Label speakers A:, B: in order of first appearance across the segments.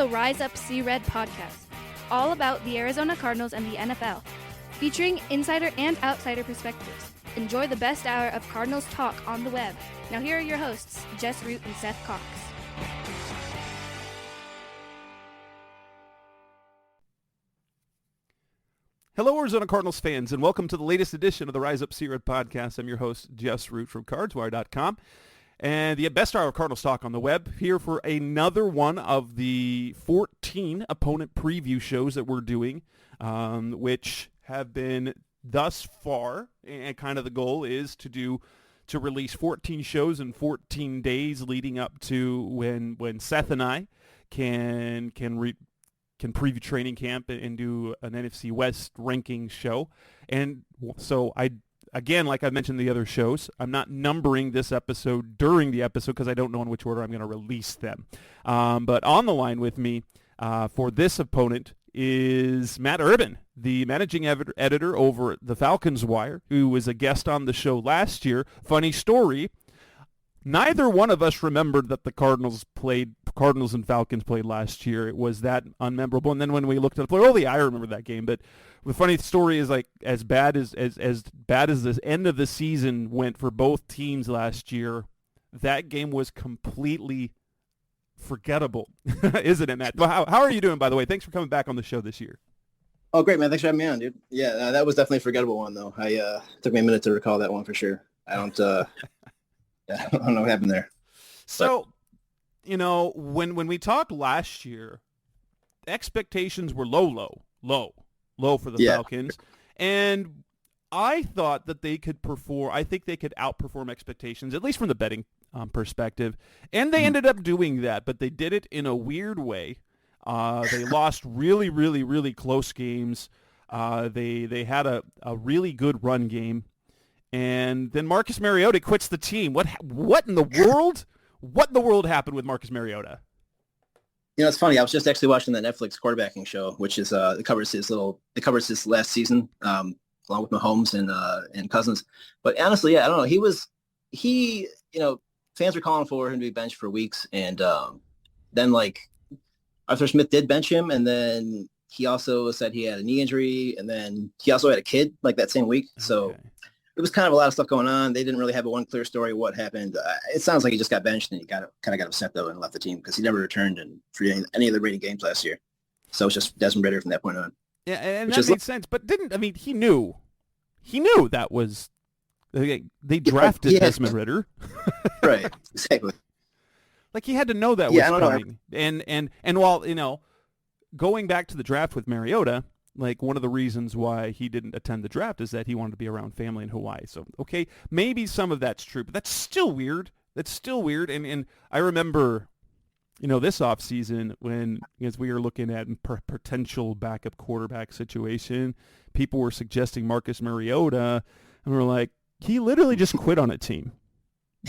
A: the Rise Up See Red podcast, all about the Arizona Cardinals and the NFL, featuring insider and outsider perspectives. Enjoy the best hour of Cardinals talk on the web. Now here are your hosts, Jess Root and Seth Cox.
B: Hello, Arizona Cardinals fans, and welcome to the latest edition of the Rise Up See Red podcast. I'm your host, Jess Root from CardsWire.com. And the best hour of Cardinals talk on the web, here for another one of the 14 opponent preview shows that we're doing, which have been thus far, and kind of the goal is to release 14 shows in 14 days leading up to when Seth and I can preview training camp and do an NFC West rankings show. And so Again, like I mentioned in the other shows, I'm not numbering this episode during the episode because I don't know in which order I'm going to release them. But on the line with me for this opponent is Matt Urben, the managing editor over at the Falcons Wire, who was a guest on the show last year. Funny story, neither one of us remembered that the Cardinals and Falcons played last year. It was that unmemorable. And then when we looked at the play, oh yeah, I remember that game. But the funny story is, like, as bad as the end of the season went for both teams last year, that game was completely forgettable, isn't it, Matt? Well, how are you doing, by the way? Thanks for coming back on the show this year.
C: Oh, great, man. Thanks for having me on, dude. Yeah, that was definitely a forgettable one, though. Took me a minute to recall that one for sure. I don't know what happened there.
B: So, when we talked last year, expectations were low for the Falcons. And I thought that they could perform. I think they could outperform expectations, at least from the betting perspective. And they ended up doing that, but they did it in a weird way. They lost really, really, really close games. They had a really good run game. And then Marcus Mariota quits the team. What in the world? What in the world happened with Marcus Mariota?
C: It's funny. I was just actually watching the Netflix quarterbacking show, which is it covers his last season, along with Mahomes and Cousins. But honestly, I don't know. Fans were calling for him to be benched for weeks, and then Arthur Smith did bench him, and then he also said he had a knee injury, and then he also had a kid that same week. So it was kind of a lot of stuff going on. They didn't really have one clear story of what happened. It sounds like he just got benched and he kind of got upset though and left the team because he never returned for any of the rating games last year. So it's just Desmond Ridder from that point on.
B: Yeah, and that made sense. But he knew that was they drafted Desmond Ridder.
C: Right, exactly.
B: He had to know that was coming. And while going back to the draft with Mariota, one of the reasons why he didn't attend the draft is that he wanted to be around family in Hawaii. So, okay, maybe some of that's true, but that's still weird. And I remember, this offseason when, as we were looking at potential backup quarterback situation, people were suggesting Marcus Mariota, and we're like, he literally just quit on a team.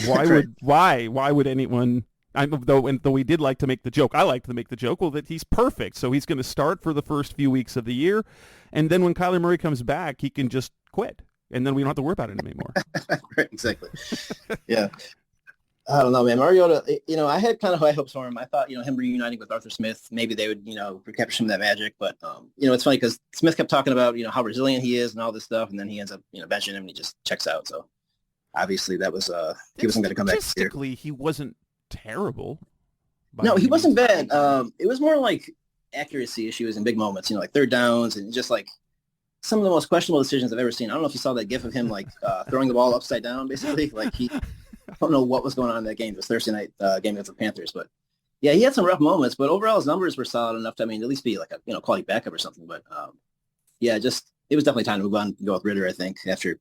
B: Why would anyone... Though we did like to make the joke, I like to make the joke, that he's perfect. So he's going to start for the first few weeks of the year, and then when Kyler Murray comes back, he can just quit, and then we don't have to worry about it anymore.
C: Right, exactly. Yeah. I don't know, man. Mariota, I had kind of high hopes for him. I thought, him reuniting with Arthur Smith, maybe they would, recapture some of that magic. But, it's funny because Smith kept talking about, how resilient he is and all this stuff, and then he ends up, benching him and he just checks out. So obviously that was he wasn't going to come back.
B: Statistically, he wasn't terrible.
C: No, he wasn't bad. It was more accuracy issues in big moments, third downs and just some of the most questionable decisions I've ever seen. I don't know if you saw that gif of him throwing the ball upside down, basically. I don't know what was going on in that game. It was Thursday night game against the Panthers, but yeah, he had some rough moments. But overall, his numbers were solid enough to, at least be a quality backup or something. But it was definitely time to move on and go with Ridder. I think after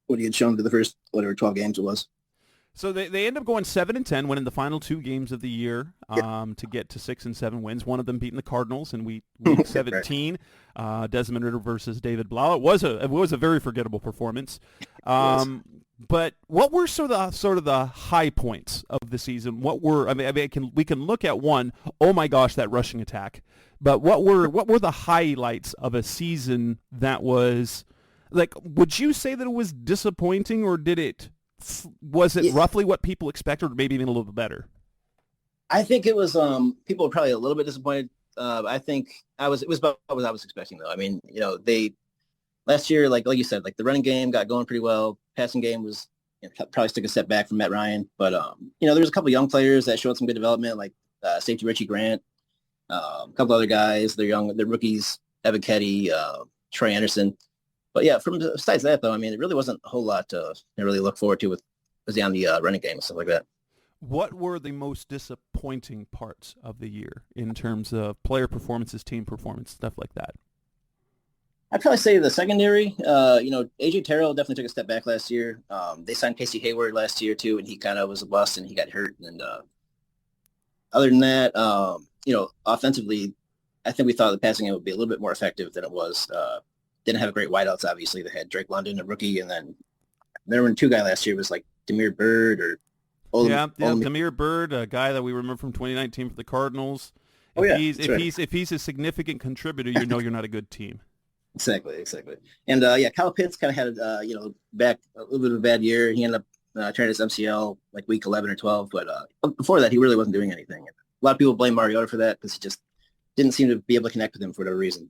C: what he had shown to the first 12 games it was.
B: So they end up going 7-10, winning the final two games of the year to get to 6 and 7 wins. One of them beating the Cardinals in week 17. Right. Desmond Ridder versus David Blau. It was a very forgettable performance. But what were sort of the high points of the season? What were we can look at one. Oh my gosh, that rushing attack! But what were the highlights of a season that was Would you say that it was disappointing, or was it roughly what people expected, or maybe even a little bit better?
C: I think it was. People were probably a little bit disappointed I think it was about what I was expecting though. I mean, they last year, like you said, like the running game got going pretty well. Passing game was probably took a step back from Matt Ryan, but there was a couple young players that showed some good development, like safety Richie Grant, a couple other guys. They're rookies, Evan Ketty, Trey Anderson. But yeah, besides that though, I mean, it really wasn't a whole lot to really look forward to with on the running game and stuff like that.
B: What were the most disappointing parts of the year in terms of player performances, team performance, stuff like that?
C: I'd probably say the secondary. AJ Terrell definitely took a step back last year. They signed Casey Hayward last year too, and he kind of was a bust and he got hurt. And other than that, offensively, I think we thought the passing game would be a little bit more effective than it was. Didn't have great wideouts, obviously. They had Drake London, a rookie, and then there were two guy last year was like Demir Bird or
B: Demir Bird, a guy that we remember from 2019 for the Cardinals. If he's a significant contributor, you're not a good team.
C: Exactly. And Kyle Pitts kind of had back a little bit of a bad year. He ended up tearing his MCL like week 11 or 12, but before that he really wasn't doing anything. A lot of people blame Mariota for that because he just didn't seem to be able to connect with him for whatever reason.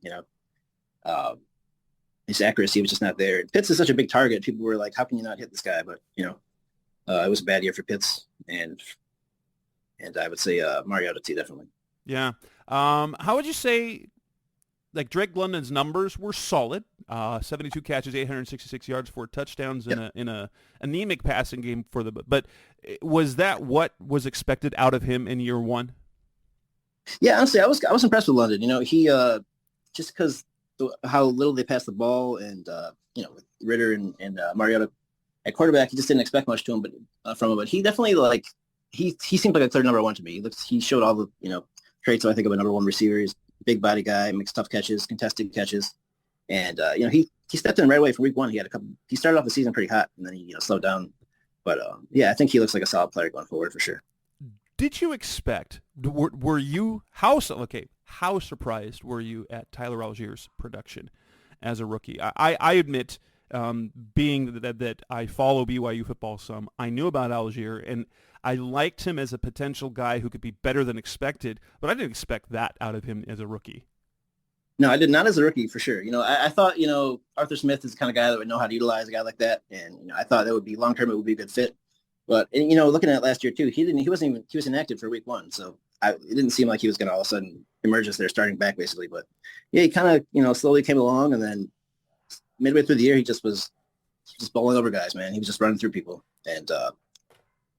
C: His accuracy was just not there. And Pitts is such a big target. People were like, how can you not hit this guy? But it was a bad year for Pitts, and I would say Mariota too, definitely.
B: Yeah. How would you say, like, Drake London's numbers were solid, 72 catches, 866 yards, 4 touchdowns in a anemic passing game for the. But was that what was expected out of him in year one?
C: Yeah, honestly, I was impressed with London. He just because how little they passed the ball, and with Ritter and Mariota at quarterback, he just didn't expect much to him, from him. But he definitely he seemed like a clear number one to me. He showed all the traits I think of a number one receiver. He's big body guy, makes tough catches, contested catches, and he stepped in right away from week one. He started off the season pretty hot, and then he slowed down. But I think he looks like a solid player going forward for sure.
B: Did you expect? Were you how surprised were you at Tyler Allgeier's production as a rookie? I admit, being that I follow BYU football some, I knew about Allgeier and I liked him as a potential guy who could be better than expected, but I didn't expect that out of him as a rookie.
C: No, I did not as a rookie for sure. I thought, Arthur Smith is the kind of guy that would know how to utilize a guy like that. And, I thought that would be long-term, it would be a good fit. But, looking at last year too, he was inactive for week one. So it didn't seem like he was going to all of a sudden emerge as their starting back basically. But yeah, he kind of, slowly came along, and then midway through the year, he was just bowling over guys, man. He was just running through people. And,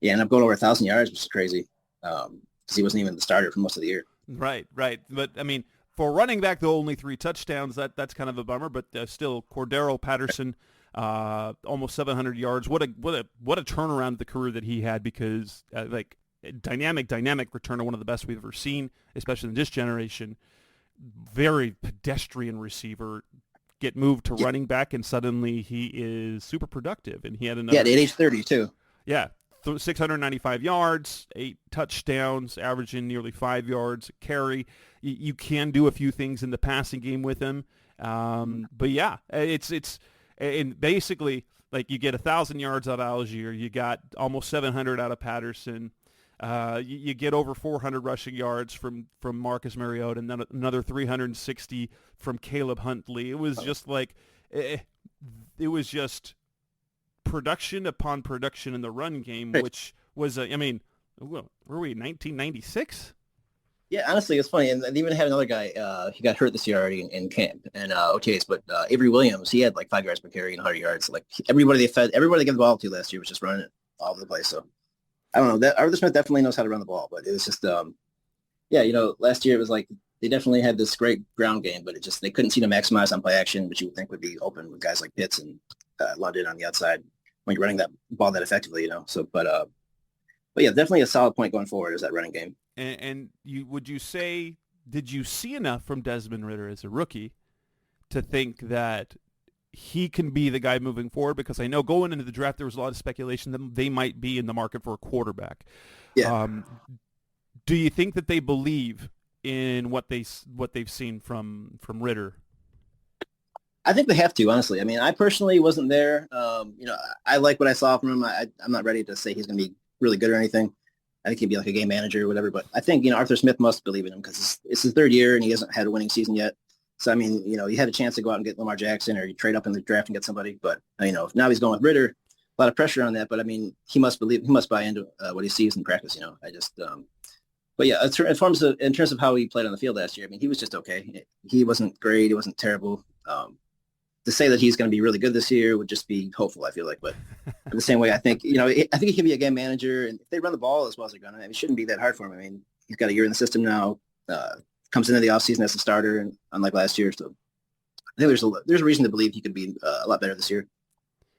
C: ended up going over 1,000 yards, which is crazy because he wasn't even the starter for most of the year.
B: Right. But, I mean, for running back, though, only 3 touchdowns, that's kind of a bummer. But still, Cordero Patterson, almost 700 yards. What a turnaround of the career that he had, because dynamic returner, one of the best we've ever seen, especially in this generation. Very pedestrian receiver. Get moved to running back, and suddenly he is super productive. And he had another.
C: Yeah, at age 30 too.
B: Yeah, 695 yards, 8 touchdowns, averaging nearly 5 yards a carry. You can do a few things in the passing game with him, but yeah, it's and basically like you get 1,000 yards out of Allgeier, you got almost 700 out of Patterson. You get over 400 rushing yards from Marcus Mariota, and then another 360 from Caleb Huntley. It was just it was just production upon production in the run game, which was, were we 1996?
C: Yeah, honestly, it's funny. And they even had another guy, he got hurt this year already in camp and OTAs, but Avery Williams, he had like 5 yards per carry and 100 yards. Like everybody they gave the ball to last year was just running it all over the place. So I don't know. That Arthur Smith definitely knows how to run the ball, but it was just, last year it was like they definitely had this great ground game, but they couldn't seem to maximize on play action, which you would think would be open with guys like Pitts and London on the outside when you're running that ball that effectively, So, but yeah, definitely a solid point going forward is that running game.
B: And did you see enough from Desmond Ritter as a rookie to think that he can be the guy moving forward? Because I know going into the draft, there was a lot of speculation that they might be in the market for a quarterback.
C: Yeah.
B: Do you think that they believe in what they've seen from Ritter?
C: I think they have to, honestly. I mean, I personally wasn't there. I like what I saw from him. I'm not ready to say he's going to be really good or anything. I think he'd be like a game manager or whatever. But I think, Arthur Smith must believe in him because it's his third year and he hasn't had a winning season yet. So, I mean, you had a chance to go out and get Lamar Jackson or you trade up in the draft and get somebody. But, now he's going with Ritter. A lot of pressure on that. But, I mean, he must buy into what he sees in practice, I just but, yeah, in terms of how he played on the field last year, I mean, he was just okay. He wasn't great. He wasn't terrible. To say that he's going to be really good this year would just be hopeful, I feel like. But in the same way, I think he can be a game manager. And if they run the ball as well as they're going to, it shouldn't be that hard for him. I mean, he's got a year in the system now, comes into the offseason as a starter, and unlike last year. So I think there's a reason to believe he could be a lot better this year.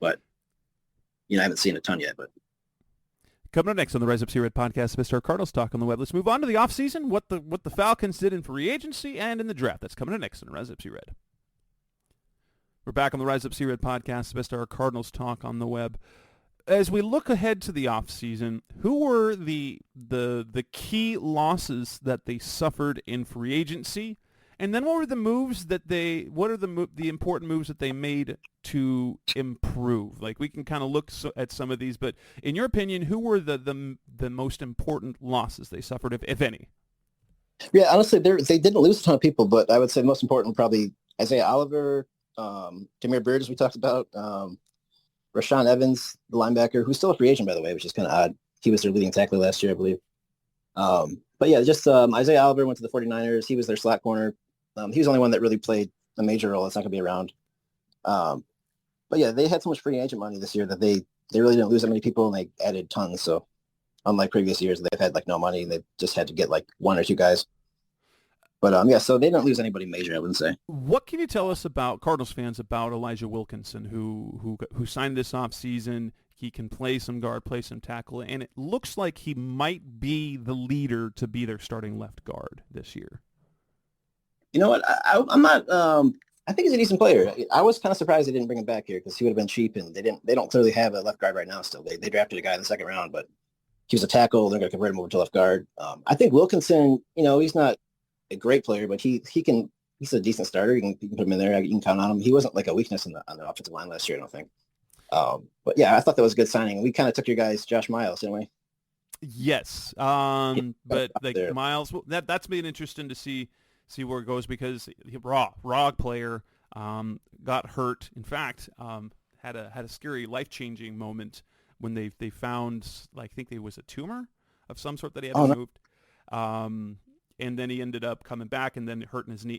C: But, I haven't seen a ton yet. But
B: coming up next on the Rise Up See Red podcast, Mr. Cardinals Talk on the Web. Let's move on to the offseason, what the Falcons did in free agency and in the draft. That's coming up next on Rise Up See Red. We're back on the Rise Up See Red podcast, Mr. Cardinals Talk on the Web. As we look ahead to the offseason, who were the key losses that they suffered in free agency? And then what are the important moves that they made to improve? Like, we can kind of look at some of these, but in your opinion, who were the most important losses they suffered, if any?
C: Yeah, honestly, they didn't lose a ton of people, but I would say most important probably Isaiah Oliver, Jameer Beard, as we talked about, Rashaan Evans, the linebacker, who's still a free agent, by the way, which is kind of odd. He was their leading tackler last year, I believe. But yeah, just Isaiah Oliver went to the 49ers. He was their slot corner. He was the only one that really played a major role. That's not going to be around. But yeah, they had so much free agent money this year that they really didn't lose that many people, and they added tons. So unlike previous years, they've had no money, and they just had to get one or two guys. But yeah, so they didn't lose anybody major, I wouldn't say.
B: What can you tell us about Cardinals fans about Elijah Wilkinson, who signed this offseason? He can play some guard, play some tackle, and it looks like he might be the leader to be their starting left guard this year.
C: You know what? I'm not. I think he's a decent player. I was kind of surprised they didn't bring him back here because he would have been cheap, and they don't clearly have a left guard right now. Still, they drafted a guy in the second round, but he was a tackle. They're going to convert him over to left guard. I think Wilkinson, he's not a great player, but he's a decent starter. You can put him in there. You can count on him. He wasn't a weakness on the offensive line last year, I don't think. But yeah, I thought that was a good signing. We kind of took your guys, Josh Miles, didn't we?
B: Yes. But Miles, that's been interesting to see where it goes because raw player, got hurt. In fact, had a scary life-changing moment when they found, I think it was a tumor of some sort that he had removed. And then he ended up coming back and then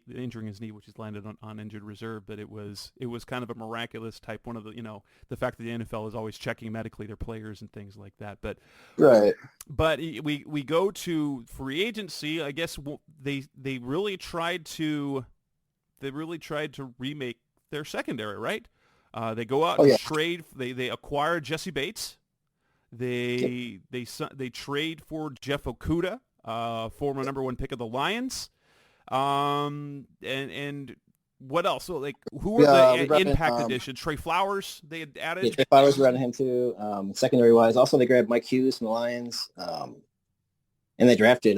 B: injuring his knee, which has landed on injured reserve. But it was kind of a miraculous type. One of the fact that the NFL is always checking medically their players and things like that. But
C: right.
B: But we go to free agency. I guess they really tried to remake their secondary, right? They go out and trade. They acquire Jesse Bates. They trade for Jeff Okudah. Former number one pick of the Lions, and what else? So who were the impact additions? Trey Flowers they had added.
C: Yeah, Trey Flowers were adding him too. Secondary wise, also they grabbed Mike Hughes from the Lions, and they drafted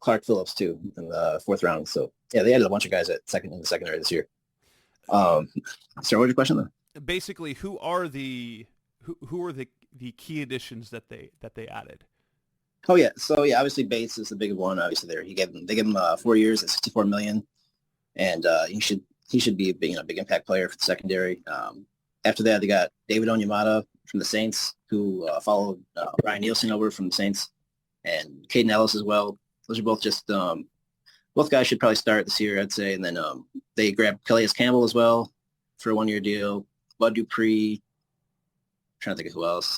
C: Clark Phillips too in the fourth round. So yeah, they added a bunch of guys in the secondary this year. So what was your question though?
B: Basically, who are the key additions that they added?
C: Oh yeah, so yeah, obviously Bates is the big one. Obviously, they gave him 4 years at $64 million, and he should be a big impact player for the secondary. After that, they got David Onyemata from the Saints, who followed Ryan Nielsen over from the Saints, and Caden Ellis as well. Those are both just both guys should probably start this year, I'd say. And then they grabbed Calais Campbell as well for a 1-year deal. Bud Dupree. I'm trying to think of who else.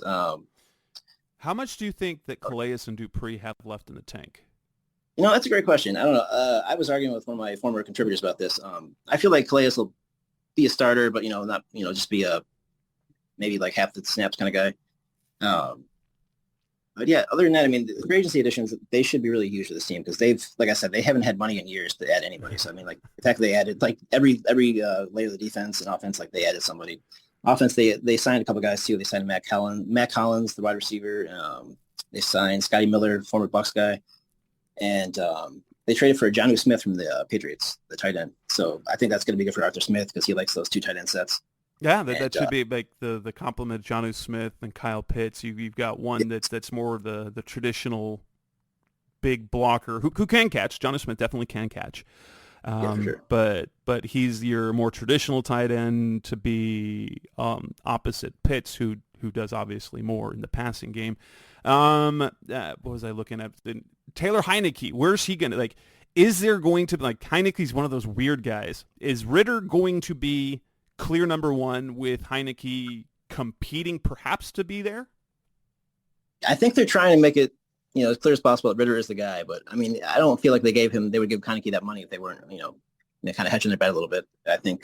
B: How much do you think that Calais and Dupree have left in the tank?
C: That's a great question. I don't know. I was arguing with one of my former contributors about this. I feel like Calais will be a starter, but, not, just be maybe half the snaps kind of guy. But yeah, other than that, I mean, the free agency additions, they should be really huge for this team because they've, like I said, they haven't had money in years to add anybody. So, I mean, the fact that they added every layer of the defense and offense, they added somebody. Offense, they signed a couple guys too. They signed Matt Collins, the wide receiver. They signed Scotty Miller, former Bucs guy, and they traded for Jonnu Smith from the Patriots, the tight end. So I think that's going to be good for Arthur Smith because he likes those two tight end sets.
B: Yeah, that should be the complement of Jonnu Smith and Kyle Pitts. You've got one that's more of the traditional big blocker who can catch. Jonnu Smith definitely can catch.
C: For sure.
B: But he's your more traditional tight end to be opposite Pitts, who does obviously more in the passing game. What was I looking at? Taylor Heineke. Where's he gonna like? Is there going to be like Heineke's one of those weird guys? Is Ritter going to be clear number one with Heineke competing perhaps to be there?
C: I think they're trying to make it, as clear as possible that Ritter is the guy. But I mean, I don't feel like they would give Heineke that money if they weren't, kind of hedging their bet a little bit. I think,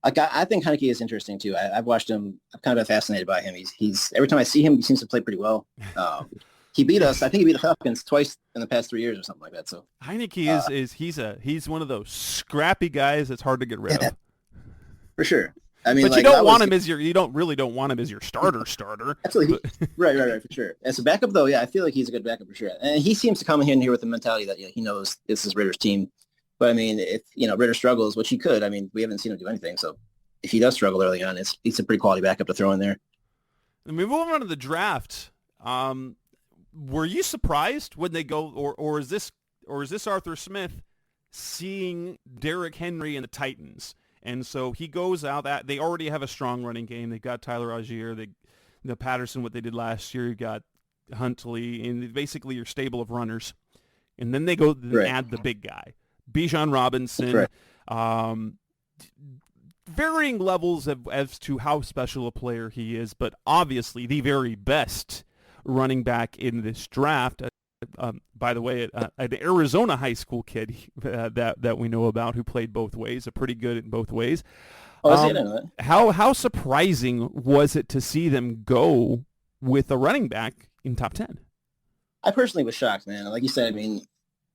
C: I think Heineke is interesting too. I've watched him. I've kind of been fascinated by him. He's every time I see him, he seems to play pretty well. He beat us. I think he beat the Falcons twice in the past 3 years or something like that. So
B: Heineke he's one of those scrappy guys that's hard to get rid of.
C: For sure. I mean,
B: but you don't want him as you don't want him as your starter.
C: Absolutely. Right, for sure. As a backup though, yeah, I feel like he's a good backup for sure. And he seems to come in here with the mentality that he knows this is Ritter's team. But I mean, if Ritter struggles, which he could, I mean, we haven't seen him do anything. So if he does struggle early on, it's a pretty quality backup to throw in there.
B: And we move on to the draft. Were you surprised when they go, or is this Arthur Smith seeing Derrick Henry and the Titans? And so he goes out. That they already have a strong running game. They've got Tyler Algier, Patterson, what they did last year. You got Huntley, and basically your stable of runners. And then they go add the big guy, Bijan Robinson. Right. Varying levels as to how special a player he is, but obviously the very best running back in this draft. By the way, an Arizona high school kid that we know about who played both ways, pretty good in both ways. How surprising was it to see them go with a running back in top 10?
C: I personally was shocked, man. Like you said, I mean,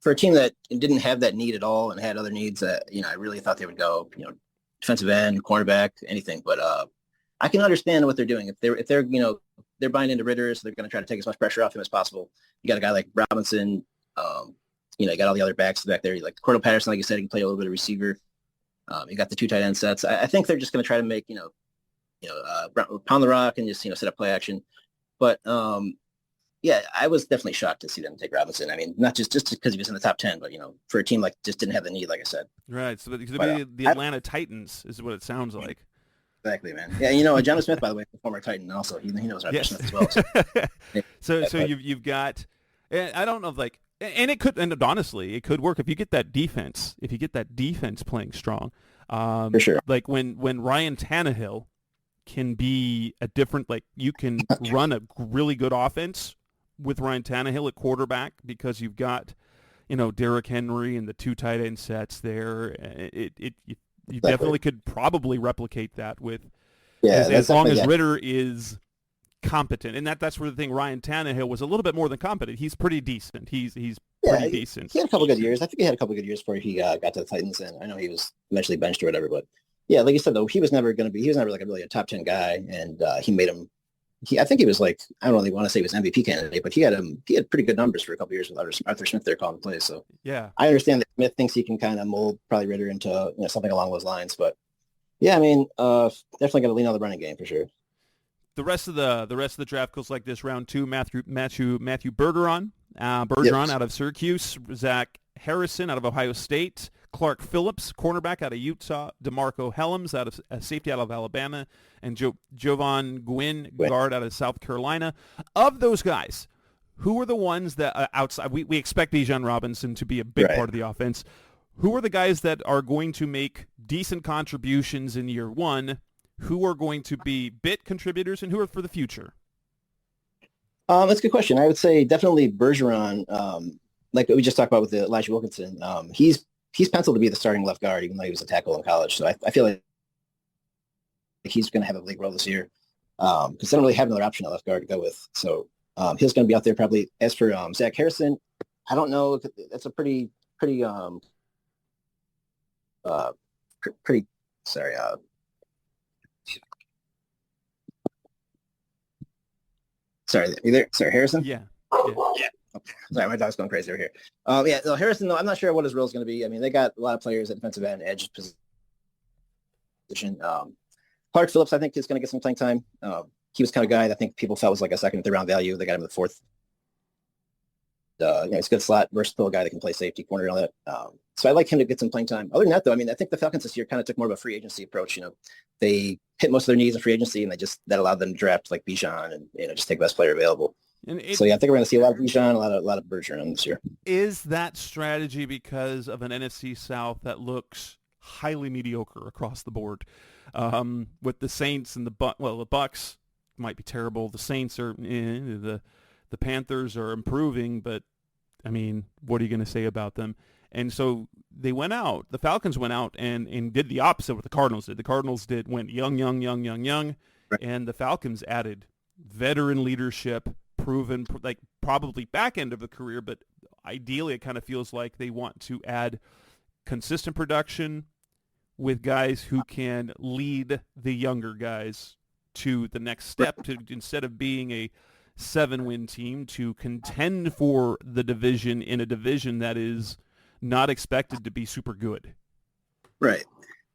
C: for a team that didn't have that need at all and had other needs, I really thought they would go, defensive end, cornerback, anything. But I can understand what they're doing. If they're they're buying into Ritter, so they're going to try to take as much pressure off him as possible. You got a guy like Robinson. You got all the other backs back there. Like Cordell Patterson, like you said, he can play a little bit of receiver. You got the two tight end sets. I think they're just going to try to make pound the rock and just set up play action. But yeah, I was definitely shocked to see them take Robinson. I mean, not just because he was in the top 10, but for a team like just didn't have the need, like I said.
B: Right. So it could be the Atlanta Titans is what it sounds like.
C: Exactly, man. Yeah, Jonnu Smith, by the way, the former Titan, also he knows Arthur Smith as well.
B: So you've got, I don't know, like, and it could, and honestly, it could work if you get that defense. If you get that defense playing strong,
C: for sure.
B: Like when Ryan Tannehill can be a different, like you can run a really good offense with Ryan Tannehill at quarterback because you've got, Derrick Henry and the two tight end sets there. You definitely could probably replicate that with as long as Ritter is competent. And that's where the thing, Ryan Tannehill was a little bit more than competent. He's pretty decent. He's pretty decent.
C: He had a couple good years. I think he had a couple good years before he got to the Titans, and I know he was eventually benched or whatever. But yeah, like you said, though, he was never like a top 10 guy, and he made him. I think he was like, I don't really want to say he was MVP candidate, but he had pretty good numbers for a couple of years with Arthur Smith there calling plays. So
B: yeah,
C: I understand that Smith thinks he can kind of mold probably Ritter into something along those lines. But yeah, I mean, definitely got to lean on the running game for sure.
B: The rest of the draft goes like this: round 2, Matthew Bergeron out of Syracuse, Zach Harrison out of Ohio State, Clark Phillips, cornerback out of Utah, DeMarco Helms out of safety out of Alabama, and Jovan Gwynn, guard out of South Carolina. Of those guys, who are the ones that outside? We expect Bijan Robinson to be a big part of the offense. Who are the guys that are going to make decent contributions in year one? Who are going to be bit contributors, and who are for the future?
C: That's a good question. I would say definitely Bergeron. Like we just talked about with Elijah Wilkinson, he's penciled to be the starting left guard, even though he was a tackle in college. So I feel like he's going to have a big role this year because they don't really have another option at left guard to go with. So he's going to be out there probably. As for Zach Harrison, I don't know. That's a pretty. Sorry. Sorry, you there? Sorry, Harrison?
B: Yeah.
C: Okay. Sorry, my dog's going crazy over here. So Harrison, though, I'm not sure what his role is going to be. I mean, they got a lot of players at defensive end, edge position. Clark Phillips, I think, is going to get some playing time. He was kind of a guy that I think people felt was like a second or third round value. They got him in the fourth. He's a good slot, versatile guy that can play safety, corner, and all that. So I'd like him to get some playing time. Other than that, though, I mean, I think the Falcons this year kind of took more of a free agency approach. They hit most of their needs in free agency, and that allowed them to draft like Bijan and just take the best player available. So yeah, I think we're going to see a lot of Bijan, a lot of Bergeron this year.
B: Is that strategy because of an NFC South that looks highly mediocre across the board, with the Saints and the Bucs might be terrible. The Saints are the Panthers are improving, but I mean, what are you going to say about them? And so the Falcons went out and did the opposite of what the Cardinals did. The Cardinals went young, right. And the Falcons added veteran leadership, proven, like probably back end of the career, but ideally it kind of feels like they want to add consistent production with guys who can lead the younger guys to the next step, to instead of being a 7-win team, to contend for the division in a division that is not expected to be super good.
C: Right.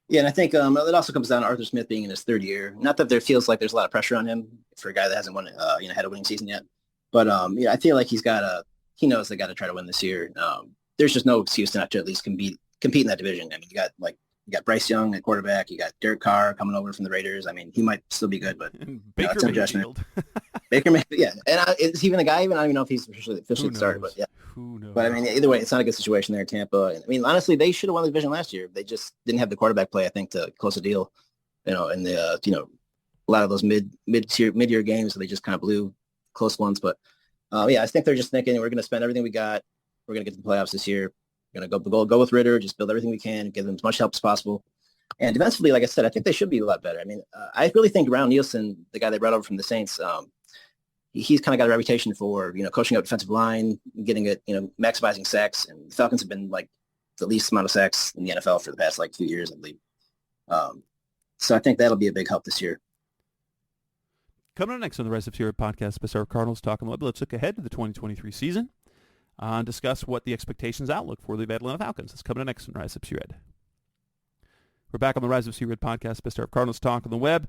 C: Yeah, and I think it also comes down to Arthur Smith being in his third year. Not that there feels like there's a lot of pressure on him for a guy that hasn't had a winning season yet. But I feel like he knows they got to try to win this year. There's just no excuse not to at least compete in that division. I mean, you got Bryce Young at quarterback. You got Derek Carr coming over from the Raiders. I mean, he might still be good, but
B: Baker Mayfield.
C: Baker Mayfield, yeah. And is he even a guy? I don't even know if he's officially started, but yeah.
B: Who knows?
C: But I mean, either way, it's not a good situation there in Tampa. And I mean, honestly, they should have won the division last year. They just didn't have the quarterback play, I think, to close the deal. And a lot of those mid-year games, they just kind of blew close ones. But I think they're just thinking we're going to spend everything we got. We're going to get to the playoffs this year. We're going to go with Ritter, just build everything we can, give them as much help as possible. And defensively, like I said, I think they should be a lot better. I mean, I really think Ron Nielsen, the guy they brought over from the Saints, he's kind of got a reputation for, coaching up defensive line, getting it, maximizing sacks. And the Falcons have been like the least amount of sacks in the NFL for the past few years, I believe. So I think that'll be a big help this year.
B: Coming up next on the Rise Up Series podcast, Arizona Cardinals talking a little bit. Let's look ahead to the 2023 season and discuss what the expectations outlook for the Atlanta Falcons. That's coming up next on Rise Up Series. We're back on the Rise of C-Red podcast, Best of Cardinals Talk on the web.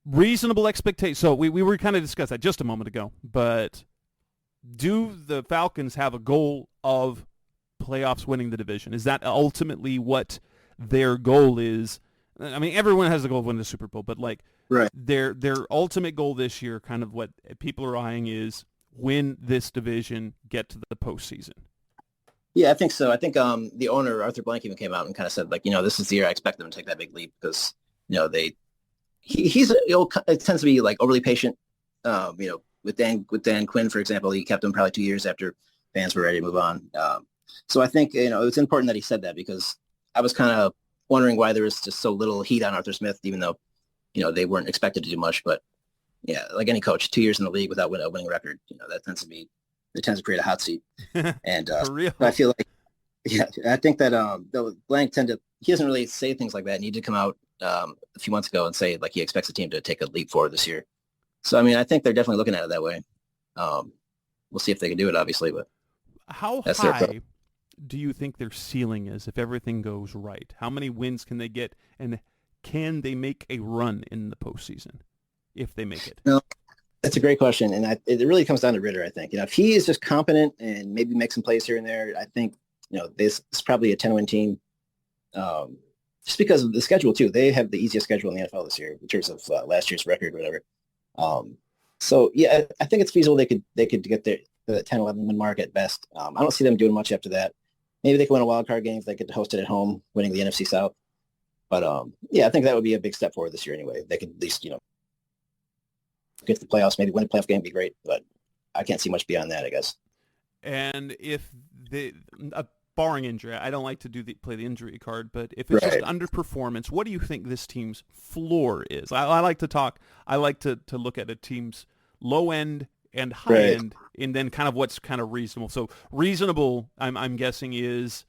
B: Reasonable expectations. So we were kind of discussing that just a moment ago, but do the Falcons have a goal of playoffs, winning the division? Is that ultimately what their goal is? I mean, everyone has the goal of winning the Super Bowl, but
C: right.
B: their ultimate goal this year, kind of what people are eyeing, is win this division, get to the postseason.
C: Yeah, I think so. I think the owner, Arthur Blank, even came out and kind of said, this is the year I expect them to take that big leap because, it tends to be overly patient. With Dan Quinn, for example, he kept him probably 2 years after fans were ready to move on. So I think, it's important that he said that because I was kind of wondering why there was just so little heat on Arthur Smith, even though, they weren't expected to do much. But yeah, like any coach, 2 years in the league without a winning record, that tends to create a hot seat. And
B: For real?
C: I feel like, I think that Blank he doesn't really say things like that. And he did come out a few months ago and say he expects the team to take a leap forward this year. So, I mean, I think they're definitely looking at it that way. We'll see if they can do it, obviously. But
B: how high do you think their ceiling is if everything goes right? How many wins can they get, and can they make a run in the postseason if they make it?
C: No. That's a great question, and it really comes down to Ritter, I think. If he is just competent and maybe make some plays here and there, I think, this is probably a 10-win team. Just because of the schedule, too. They have the easiest schedule in the NFL this year in terms of last year's record or whatever. So, yeah, I think it's feasible they could get the 10-11-win mark at best. I don't see them doing much after that. Maybe they could win a wild card game if they could host it at home, winning the NFC South. But, I think that would be a big step forward this year anyway. They could at least, get to the playoffs, maybe win a playoff game would be great, but I can't see much beyond that, I guess.
B: And if barring injury, I don't like to play the injury card, but if it's just underperformance, what do you think this team's floor is? I like to look at a team's low end and high end, and then kind of what's kind of reasonable. So reasonable, I'm guessing, is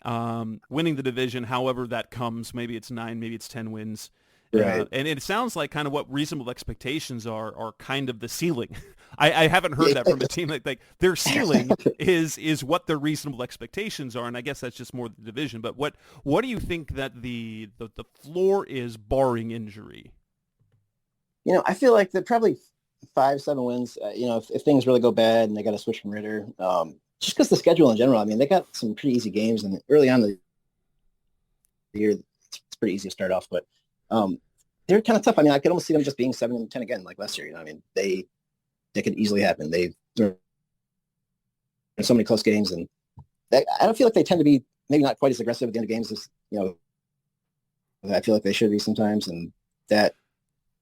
B: winning the division, however that comes. Maybe it's 9, maybe it's 10 wins.
C: Right.
B: And it sounds like kind of what reasonable expectations are kind of the ceiling. I haven't heard that from a team like their ceiling is what their reasonable expectations are, and I guess that's just more the division. But what do you think that the floor is barring injury?
C: I feel like they're probably 5-7 wins. If things really go bad and they got to switch from Ritter, just because the schedule in general, I mean, they got some pretty easy games, and early on the year, it's pretty easy to start off, but they're kind of tough. I mean, I could almost see them just being 7-10 again, like last year. I mean, they could easily happen. They're in so many close games, and I don't feel like they tend to be maybe not quite as aggressive at the end of games as I feel like they should be sometimes, and that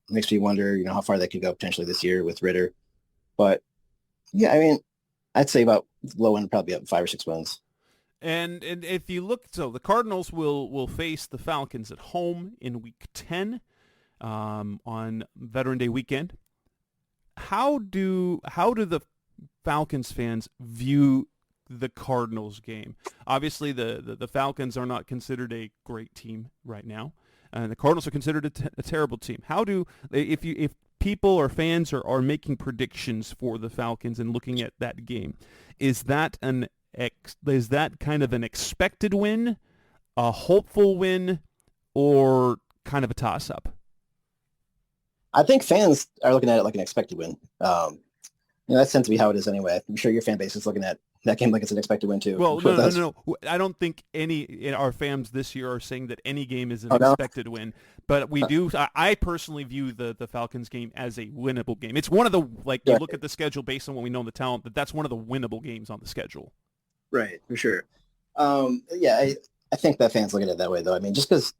C: makes me wonder, how far they could go potentially this year with Ritter. But yeah, I mean, I'd say about low end probably up 5 or 6 wins.
B: And if you look, so the Cardinals will face the Falcons at home in Week 10 on Veteran Day weekend. How do the Falcons fans view the Cardinals game? Obviously, the Falcons are not considered a great team right now, and the Cardinals are considered a terrible team. How do if people or fans are making predictions for the Falcons and looking at that game, is that kind of an expected win, a hopeful win, or kind of a toss-up?
C: I think fans are looking at it like an expected win. That tends to be how it is anyway. I'm sure your fan base is looking at that game like it's an expected win too.
B: Well, no. I don't think our fans this year are saying that any game is an expected win, but we do. I personally view the Falcons game as a winnable game. It's one of the, you look at the schedule based on what we know in the talent, that's one of the winnable games on the schedule.
C: Right, for sure. I think that fans look at it that way, though. I mean, just because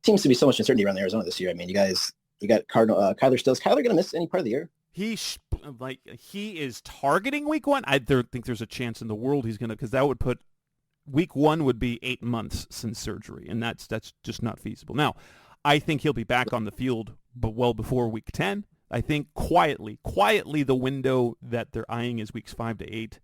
C: seems to be so much uncertainty around Arizona this year. I mean, you got Kyler Stills. Is Kyler going to miss any part of the year?
B: He is targeting Week 1. I don't think there's a chance in the world he's going to, because that would put Week 1 would be 8 months since surgery, and that's just not feasible. Now, I think he'll be back on the field, but well before Week 10. I think quietly, the window that they're eyeing is Weeks 5 to 8.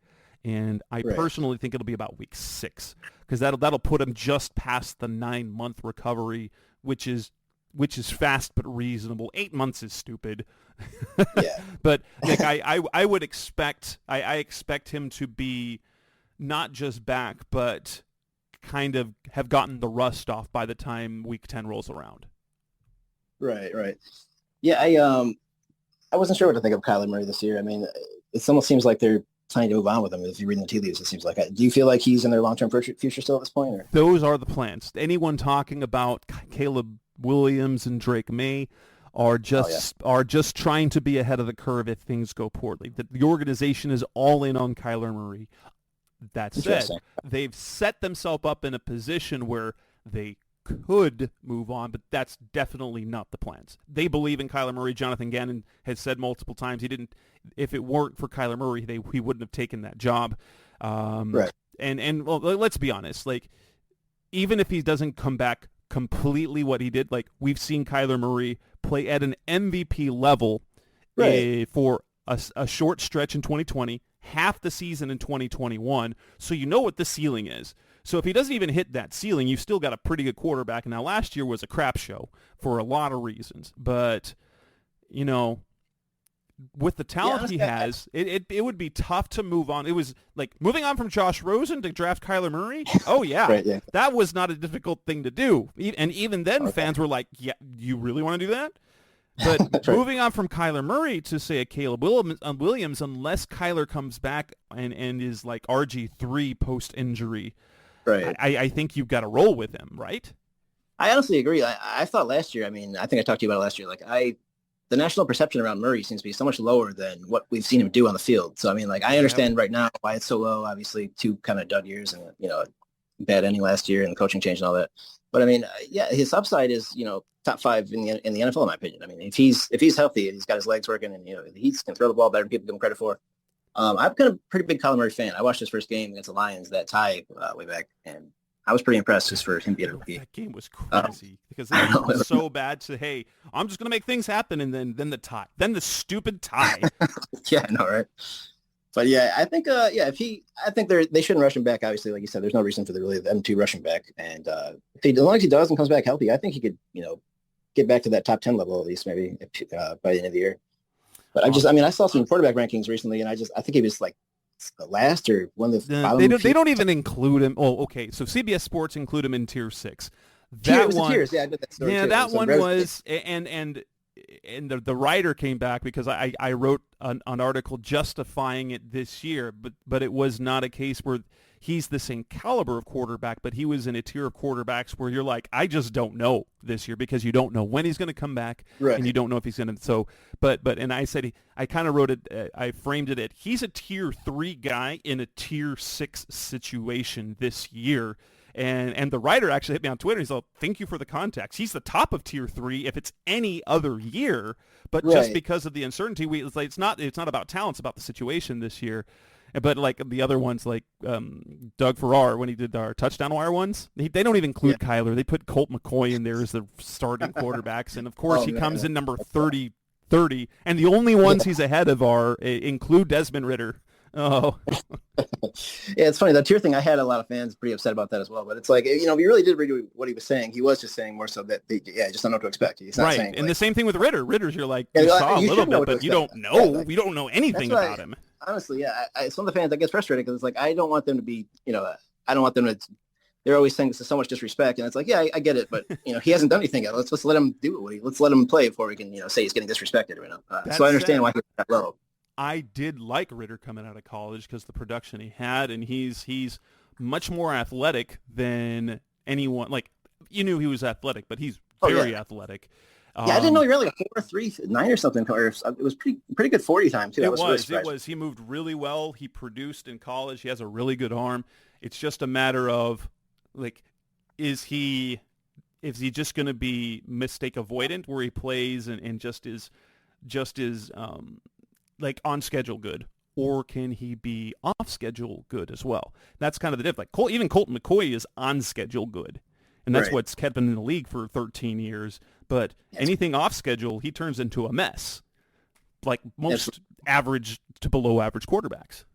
B: And I personally think it'll be about Week 6, because that'll put him just past the 9-month recovery, which is fast but reasonable. 8 months is stupid.
C: Yeah.
B: But I would expect I expect him to be not just back, but kind of have gotten the rust off by the time Week 10 rolls around.
C: Right. Yeah, I wasn't sure what to think of Kyler Murray this year. I mean, it almost seems like they're trying to move on with him. If you read the tea leaves, it seems like. Do you feel like he's in their long-term future still at this point? Or?
B: Those are the plans. Anyone talking about Caleb Williams and Drake May are just trying to be ahead of the curve if things go poorly. The organization is all in on Kyler Murray. That said, they've set themselves up in a position where they could move on, but that's definitely not the plans. They believe in Kyler Murray. Jonathan Gannon has said multiple times if it weren't for Kyler Murray, he wouldn't have taken that job.
C: Right.
B: And well, let's be honest. Even if he doesn't come back completely what he did, we've seen Kyler Murray play at an MVP level for a short stretch in 2020, half the season in 2021. So you know what the ceiling is. So if he doesn't even hit that ceiling, you've still got a pretty good quarterback. Now, last year was a crap show for a lot of reasons. But, with the talent he has, it would be tough to move on. It was like moving on from Josh Rosen to draft Kyler Murray. Oh, yeah. That was not a difficult thing to do. And even then, fans were like, yeah, you really want to do that? But moving on from Kyler Murray to, say, a Caleb Williams, unless Kyler comes back and is like RG3 post-injury, I think you've got to roll with him, right?
C: I honestly agree. I thought last year, I think I talked to you about it last year, the national perception around Murray seems to be so much lower than what we've seen him do on the field. So, I understand right now why it's so low, obviously 2 kind of dud years and, bad ending last year and the coaching change and all that. But, his upside is, top 5 in the NFL, in my opinion. If he's healthy and he's got his legs working and, he can throw the ball better than people give him credit for. I'm kind of a pretty big Kyler Murray fan. I watched his first game against the Lions, that tie way back, and I was pretty impressed just for him being a rookie.
B: That game was crazy because it was so bad to, hey, I'm just going to make things happen, and then the tie. Then the stupid tie.
C: Yeah, I know, right? But, yeah, I think, I think they shouldn't rush him back, obviously. Like you said, there's no reason for them to rush him back. And as long as he does and comes back healthy, I think he could, get back to that top 10 level at least maybe by the end of the year. But I saw some quarterback rankings recently, and I think he was like the last or one of the bottom.
B: They don't even include him. Oh, okay. So CBS Sports include him in Tier 6.
C: Tiers, yeah, I did that story too.
B: That one was, and and the writer came back because I wrote an article justifying it this year, but it was not a case where he's the same caliber of quarterback, but he was in a tier of quarterbacks where you're like, I just don't know this year because you don't know when he's going to come back,
C: right,
B: and you don't know if he's going to. So, but and I said I kind of wrote it. I framed it at he's a tier 3 guy in a tier 6 situation this year. And the writer actually hit me on Twitter. He's like, thank you for the context. He's the top of tier 3 if it's any other year, but
C: right,
B: just because of the uncertainty, it's not about talent, it's about the situation this year. But like the other ones, like Doug Farrar, when he did our touchdown wire ones, they don't even include Kyler. They put Colt McCoy in there as the starting quarterbers. And of course, he comes in number 30, and the only ones he's ahead of include Desmond Ridder. Oh,
C: yeah, it's funny. The tier thing, I had a lot of fans pretty upset about that as well. But it's like, you know, if you really did read what he was saying, he was just saying more so that, I just don't know what to expect. He's not
B: right.
C: saying,
B: and the same thing with Ridder. Ridder's, you're like, you saw a little bit, but you don't know. Yeah, we don't know anything about him.
C: Honestly, yeah. Some of the fans, I get frustrated because it's like, I don't want them to be, you know, I don't want them to, they're always saying this is so much disrespect. And it's like, yeah, I get it. But, you know, he hasn't done anything yet. Let's let him do it. Let's let him play before we can, you know, say he's getting disrespected. You know? So I understand why he's that low.
B: I did like Ridder coming out of college because the production he had, and he's much more athletic than anyone. Like, you knew he was athletic, but he's very athletic.
C: Yeah, I didn't know he ran like a 4.39 or something. Or it was pretty good 40 time too.
B: It was. He moved really well. He produced in college. He has a really good arm. It's just a matter of like, is he just going to be mistake avoidant where he plays and just is like on schedule good, or can he be off schedule good as well? That's kind of the difference. Like even Colt McCoy is on schedule good, and that's what's kept him in the league for 13 years. But anything off schedule, he turns into a mess, like most average to below average quarterbacks.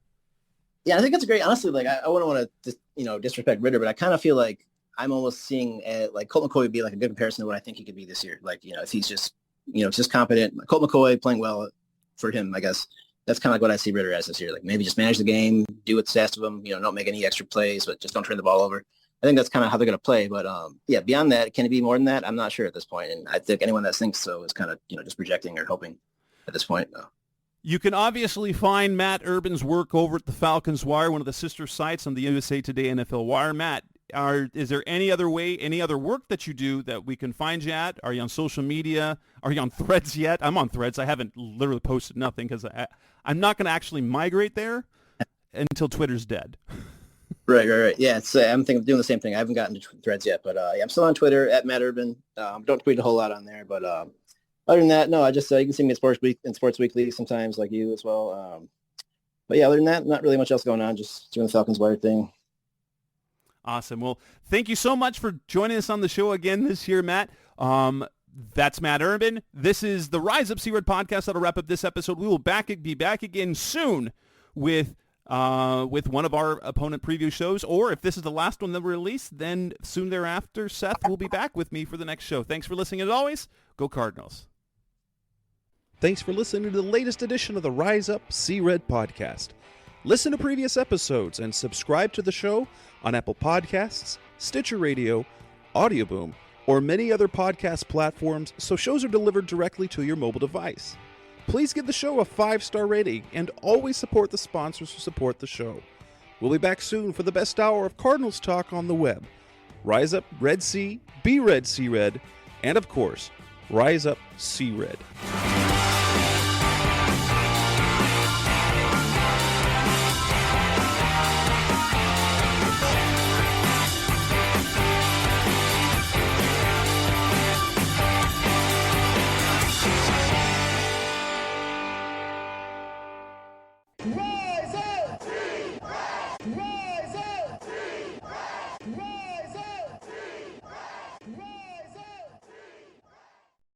C: Yeah, I think that's great. Honestly, like I wouldn't want to disrespect Ridder, but I kind of feel like I'm almost seeing like Colt McCoy would be like a good comparison to what I think he could be this year. Like, you know, if he's just competent, Colt McCoy playing well for him, I guess that's kind of like what I see Ridder as this year. Like maybe just manage the game, do what's asked of him, you know, don't make any extra plays, but just don't turn the ball over. I think that's kind of how they're going to play. But yeah, beyond that, can it be more than that? I'm not sure at this point. And I think anyone that thinks so is kind of, you know, just projecting or hoping at this point. No.
B: You can obviously find Matt Urben's work over at the Falcons Wire, one of the sister sites on the USA Today NFL Wire. Matt, is there any other work that you do that we can find you at? Are you on social media? Are you on Threads yet? I'm on Threads. I haven't literally posted nothing because I'm not going to actually migrate there until Twitter's dead.
C: Right. Yeah, I'm thinking of doing the same thing. I haven't gotten to Threads yet, but yeah, I'm still on Twitter at Matt Urben. Don't tweet a whole lot on there, but other than that, no. I just you can see me at Sports Weekly sometimes, like you as well. But yeah, other than that, not really much else going on. Just doing the Falcons Wire thing.
B: Awesome. Well, thank you so much for joining us on the show again this year, Matt. That's Matt Urben. This is the Rise Up C-Red podcast. That'll wrap up this episode. We will be back again soon with one of our opponent preview shows, or if this is the last one that we release, then soon thereafter, Seth will be back with me for the next show. Thanks for listening as always. Go Cardinals.
D: Thanks for listening to the latest edition of the Rise Up C-Red podcast. Listen to previous episodes and subscribe to the show on Apple Podcasts, Stitcher Radio, Audioboom, or many other podcast platforms so shows are delivered directly to your mobile device. Please give the show a 5-star rating and always support the sponsors who support the show. We'll be back soon for the best hour of Cardinals talk on the web. Rise Up Red Sea, be Red Sea Red, and of course, Rise Up Sea Red.